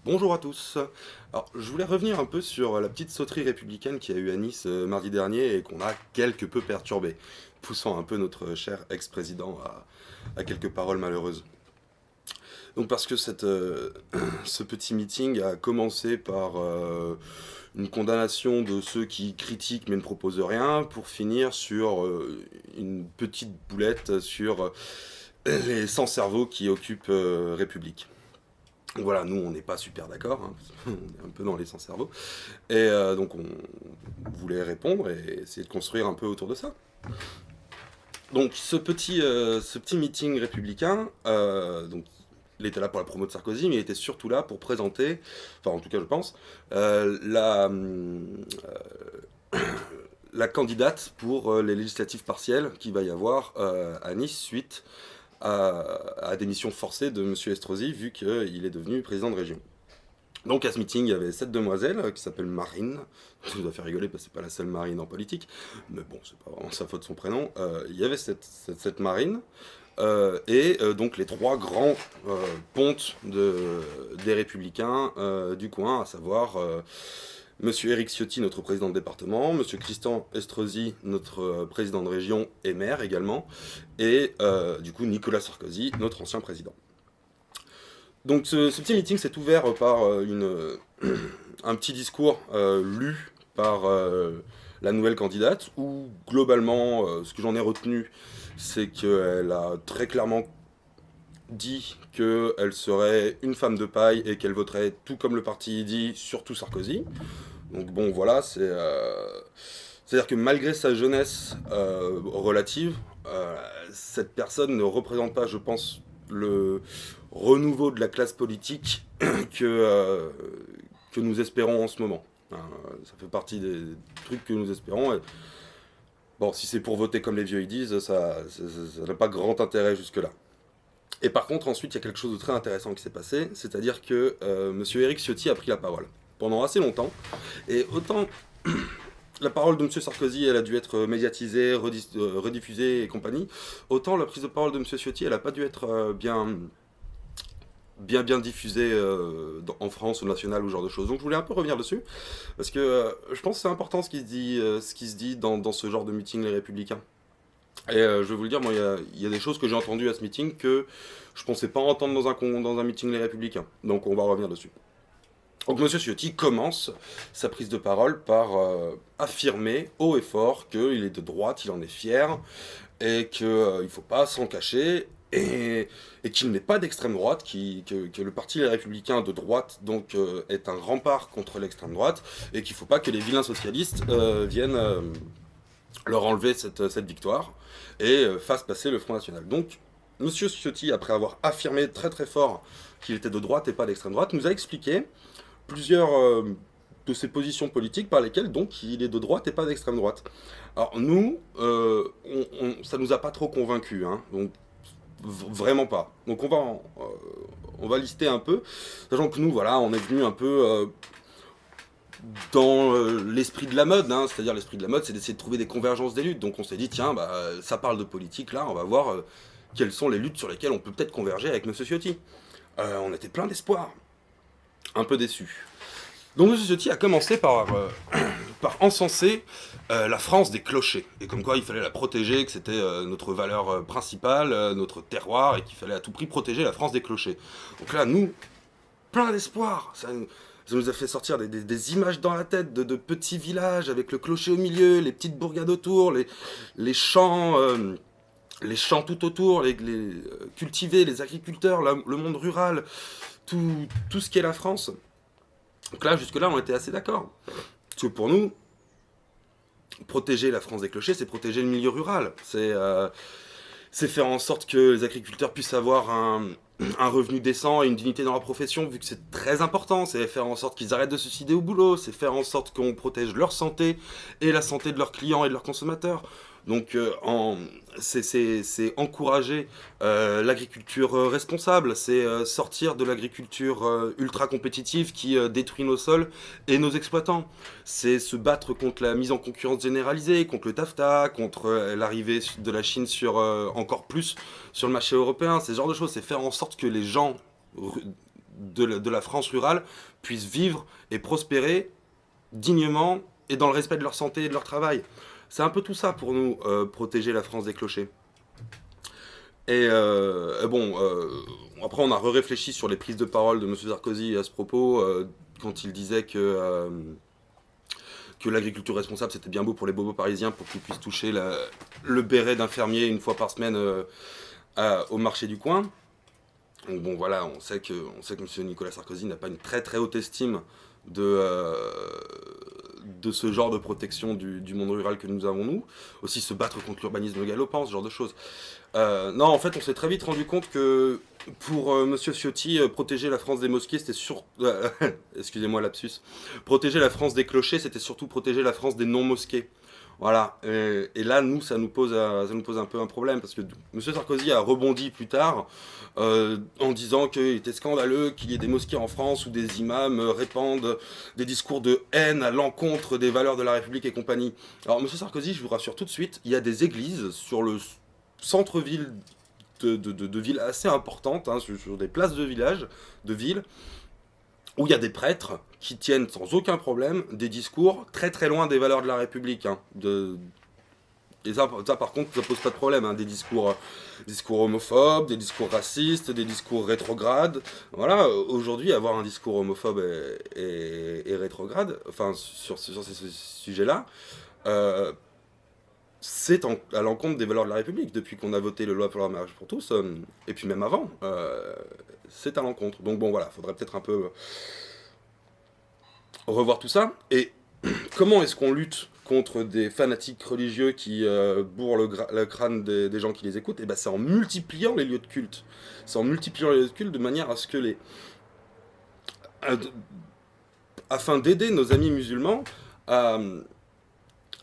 Bonjour à tous. Alors, je voulais revenir un peu sur la petite sauterie républicaine qu'il y a eu à Nice mardi dernier et qu'on a quelque peu perturbé, poussant un peu notre cher ex-président à quelques paroles malheureuses. Donc parce que ce petit meeting a commencé par une condamnation de ceux qui critiquent mais ne proposent rien, pour finir sur une petite boulette sur les sans cerveaux qui occupent République. Voilà, nous on n'est pas super d'accord, hein, on est un peu dans les sans-cerveau. Et donc on voulait répondre et essayer de construire un peu autour de ça. Donc ce petit meeting républicain, donc, il était là pour la promo de Sarkozy, mais il était surtout là pour présenter, enfin en tout cas je pense, la candidate pour les législatives partielles qu'il va y avoir à Nice suite à démission forcée de M. Estrosi, vu qu'il est devenu président de région. Donc à ce meeting, il y avait cette demoiselle qui s'appelle Marine. Ça nous a fait rigoler parce que c'est pas la seule Marine en politique, mais bon, c'est pas vraiment sa faute son prénom. Il y avait cette Marine donc les trois grands pontes des Républicains du coin, à savoir Monsieur Éric Ciotti, notre président de département, Monsieur Christian Estrosi, notre président de région et maire également, et du coup Nicolas Sarkozy, notre ancien président. Donc ce petit meeting s'est ouvert par un petit discours lu par la nouvelle candidate, où globalement, ce que j'en ai retenu, c'est qu'elle a très clairement dit qu'elle serait une femme de paille et qu'elle voterait tout comme le parti dit, surtout Sarkozy. Donc bon, voilà, c'est-à-dire que malgré sa jeunesse relative, cette personne ne représente pas, je pense, le renouveau de la classe politique que, euh, que nous espérons en ce moment. Ça fait partie des trucs que nous espérons. Et bon, si c'est pour voter comme les vieux ils disent, ça n'a pas grand intérêt jusque-là. Et par contre, ensuite, il y a quelque chose de très intéressant qui s'est passé, c'est-à-dire que Monsieur Éric Ciotti a pris la parole pendant assez longtemps. Et autant la parole de M. Sarkozy, elle a dû être médiatisée, rediffusée et compagnie, autant la prise de parole de M. Ciotti, elle n'a pas dû être bien diffusée en France, au national, ou ce genre de choses. Donc je voulais un peu revenir dessus, parce que je pense que c'est important ce qui se dit dans ce genre de meeting, les Républicains. Et je vais vous le dire, moi, il y a des choses que j'ai entendues à ce meeting que je pensais pas entendre dans un meeting les Républicains. Donc on va revenir dessus. Donc M. Ciotti commence sa prise de parole par affirmer haut et fort qu'il est de droite, il en est fier, et qu'il ne faut pas s'en cacher, et qu'il n'est pas d'extrême droite, que le parti Les Républicains de droite donc, est un rempart contre l'extrême droite, et qu'il ne faut pas que les vilains socialistes viennent leur enlever cette victoire, et fassent passer le Front National. Donc M. Ciotti, après avoir affirmé très très fort qu'il était de droite et pas d'extrême droite, nous a expliqué plusieurs de ses positions politiques par lesquelles donc il est de droite et pas d'extrême droite. Alors nous, ça nous a pas trop convaincus, hein, donc vraiment pas. Donc on va lister un peu, sachant que nous voilà, on est venu un peu dans l'esprit de la mode, hein, c'est-à-dire l'esprit de la mode, c'est d'essayer de trouver des convergences des luttes. Donc on s'est dit tiens, bah ça parle de politique là, on va voir quelles sont les luttes sur lesquelles on peut peut-être converger avec Monsieur Ciotti. On était plein d'espoir, un peu déçus. Donc M. Ciotti a commencé par encenser la France des clochers, et comme quoi il fallait la protéger, que c'était notre valeur principale, notre terroir, et qu'il fallait à tout prix protéger la France des clochers. Donc là, nous, plein d'espoir, ça nous a fait sortir des images dans la tête de petits villages avec le clocher au milieu, les petites bourgades autour, les champs... les champs tout autour, cultivés, les agriculteurs, le monde rural, tout ce qu'est la France. Donc là, jusque-là, on était assez d'accord. Parce que pour nous, protéger la France des clochers, c'est protéger le milieu rural. C'est faire en sorte que les agriculteurs puissent avoir un revenu décent et une dignité dans leur profession, vu que c'est très important. C'est faire en sorte qu'ils arrêtent de se suicider au boulot. C'est faire en sorte qu'on protège leur santé et la santé de leurs clients et de leurs consommateurs. Donc c'est encourager l'agriculture responsable, c'est sortir de l'agriculture ultra compétitive qui détruit nos sols et nos exploitants. C'est se battre contre la mise en concurrence généralisée, contre le TAFTA, contre l'arrivée de la Chine encore plus sur le marché européen, c'est ce genre de choses. C'est faire en sorte que les gens de la France rurale puissent vivre et prospérer dignement et dans le respect de leur santé et de leur travail. C'est un peu tout ça pour nous, protéger la France des clochers. Après on a réfléchi sur les prises de parole de M. Sarkozy à ce propos, quand il disait que l'agriculture responsable c'était bien beau pour les bobos parisiens pour qu'ils puissent toucher le béret d'un fermier une fois par semaine au marché du coin. Donc bon voilà, on sait que M. Nicolas Sarkozy n'a pas une très très haute estime de ce genre de protection du monde rural que nous avons nous. Aussi se battre contre l'urbanisme galopant, ce genre de choses. Non, en fait, on s'est très vite rendu compte que pour Monsieur Ciotti, protéger la France des mosquées, c'était excusez-moi lapsus. Protéger la France des clochers, c'était surtout protéger la France des non-mosquées. Voilà. Et là, nous, ça nous pose un peu un problème parce que Monsieur Sarkozy a rebondi plus tard en disant qu'il était scandaleux qu'il y ait des mosquées en France où des imams répandent des discours de haine à l'encontre des valeurs de la République et compagnie. Alors, Monsieur Sarkozy, je vous rassure tout de suite, il y a des églises sur le centre-ville de villes assez importantes, hein, sur des places de village, de villes, où il y a des prêtres qui tiennent sans aucun problème des discours très très loin des valeurs de la République. Hein, et ça, par contre, ça pose pas de problème. Hein, des discours homophobes, des discours racistes, des discours rétrogrades. Voilà, aujourd'hui, avoir un discours homophobe et rétrograde, enfin, sur ces sujets-là, c'est à l'encontre des valeurs de la République. Depuis qu'on a voté la loi pour le mariage pour tous, et puis même avant, c'est à l'encontre. Donc bon, voilà, faudrait peut-être un peu revoir tout ça. Et comment est-ce qu'on lutte contre des fanatiques religieux qui bourrent le crâne des gens qui les écoutent? Et ben c'est en multipliant les lieux de culte. C'est en multipliant les lieux de culte de manière à ce que afin d'aider nos amis musulmans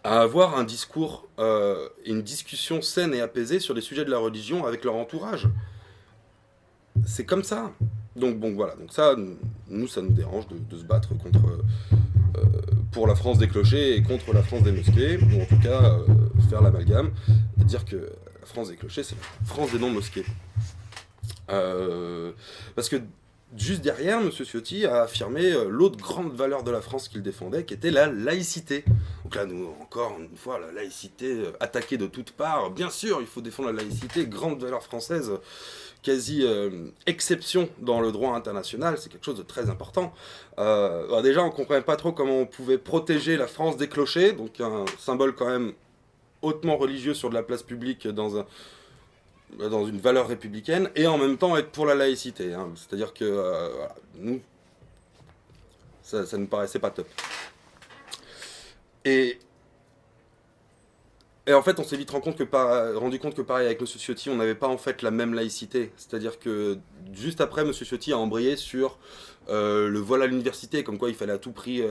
à avoir un discours et une discussion saine et apaisée sur les sujets de la religion avec leur entourage. C'est comme ça. Donc bon voilà, donc ça nous dérange de se battre contre pour la France des clochers et contre la France des mosquées, ou en tout cas faire l'amalgame et dire que la France des clochers c'est la France des non-mosquées. Parce que juste derrière, M. Ciotti a affirmé l'autre grande valeur de la France qu'il défendait, qui était la laïcité. Donc là, nous, encore une fois, la laïcité attaquée de toutes parts. Bien sûr, il faut défendre la laïcité, grande valeur française, quasi exception dans le droit international, c'est quelque chose de très important. Alors déjà, on ne comprenait pas trop comment on pouvait protéger la France des clochers, donc un symbole quand même hautement religieux sur de la place publique dans une valeur républicaine, et en même temps être pour la laïcité. Hein. C'est-à-dire que voilà, nous, ça nous paraissait pas top. Et en fait, on s'est vite rendu compte que pareil, avec M. Ciotti, on n'avait pas en fait la même laïcité. C'est-à-dire que juste après, M. Ciotti a embrayé sur le voile à l'université, comme quoi il fallait à tout prix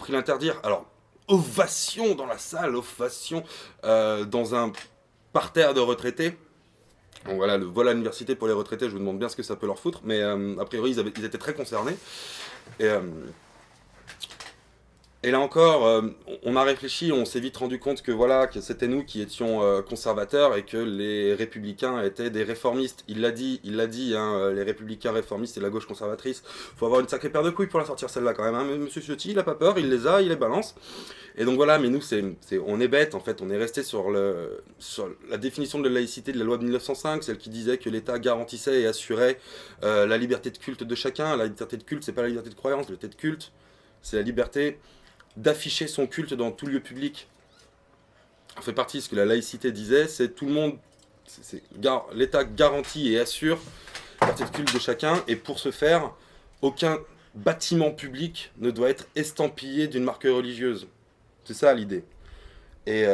l'interdire. Alors, ovation dans la salle, ovation dans un parterre de retraités. Donc voilà, le voile à l'université pour les retraités, je vous demande bien ce que ça peut leur foutre, mais a priori ils étaient très concernés. Et là encore, on a réfléchi, on s'est vite rendu compte que voilà, que c'était nous qui étions conservateurs et que les républicains étaient des réformistes. Il l'a dit, hein, les républicains réformistes et la gauche conservatrice. Faut avoir une sacrée paire de couilles pour la sortir celle-là quand même. Hein. Monsieur Ciotti, il a pas peur, il les balance. Et donc voilà, mais nous, on est bêtes en fait. On est resté sur la définition de la laïcité de la loi de 1905, celle qui disait que l'État garantissait et assurait la liberté de culte de chacun. La liberté de culte, c'est pas la liberté de croyance, la liberté de culte, c'est la liberté d'afficher son culte dans tout lieu public. On fait partie de ce que la laïcité disait, c'est tout le monde, l'État garantit et assure la liberté de culte de chacun, et pour ce faire, aucun bâtiment public ne doit être estampillé d'une marque religieuse. C'est ça l'idée. Et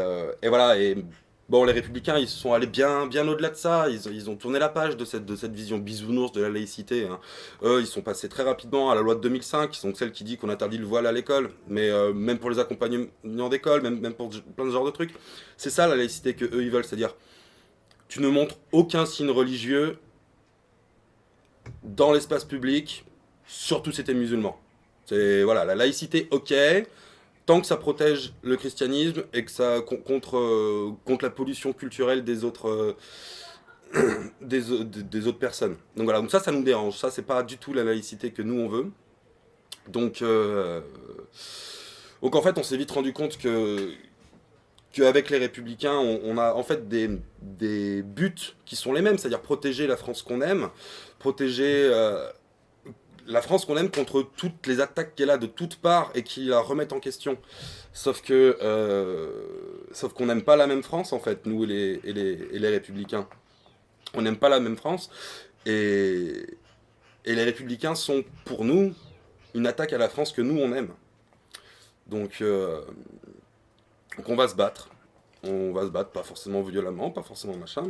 voilà, et bon, les républicains, ils se sont allés bien au-delà de ça, ils ont tourné la page de cette vision bisounours de la laïcité. Hein. Eux, ils sont passés très rapidement à la loi de 2005, qui sont celle qui dit qu'on interdit le voile à l'école, mais même pour les accompagnants d'école, même pour plein de genres de trucs. C'est ça la laïcité que eux ils veulent, c'est-à-dire tu ne montres aucun signe religieux dans l'espace public, surtout si t'es musulman. C'est voilà, la laïcité, ok, tant que ça protège le christianisme et que ça contre la pollution culturelle des autres des autres personnes. Donc voilà, donc ça nous dérange. Ça, c'est pas du tout la laïcité que nous on veut. Donc, donc en fait, on s'est vite rendu compte qu'avec les Républicains, on a en fait des buts qui sont les mêmes, c'est-à-dire protéger la France qu'on aime, protéger la France qu'on aime contre toutes les attaques qu'elle a de toutes parts et qui la remettent en question. Sauf qu'on n'aime pas la même France en fait, nous et les Républicains. On n'aime pas la même France et, et les Républicains sont pour nous une attaque à la France que nous on aime. Donc, donc on va se battre. On va se battre, pas forcément violemment, pas forcément machin,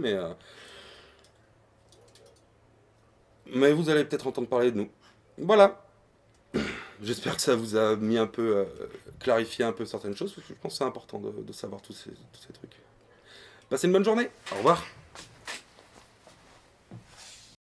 mais vous allez peut-être entendre parler de nous. Voilà. J'espère que ça vous a mis un peu, clarifié un peu certaines choses, parce que je pense que c'est important de savoir tous ces trucs. Passez une bonne journée. Au revoir.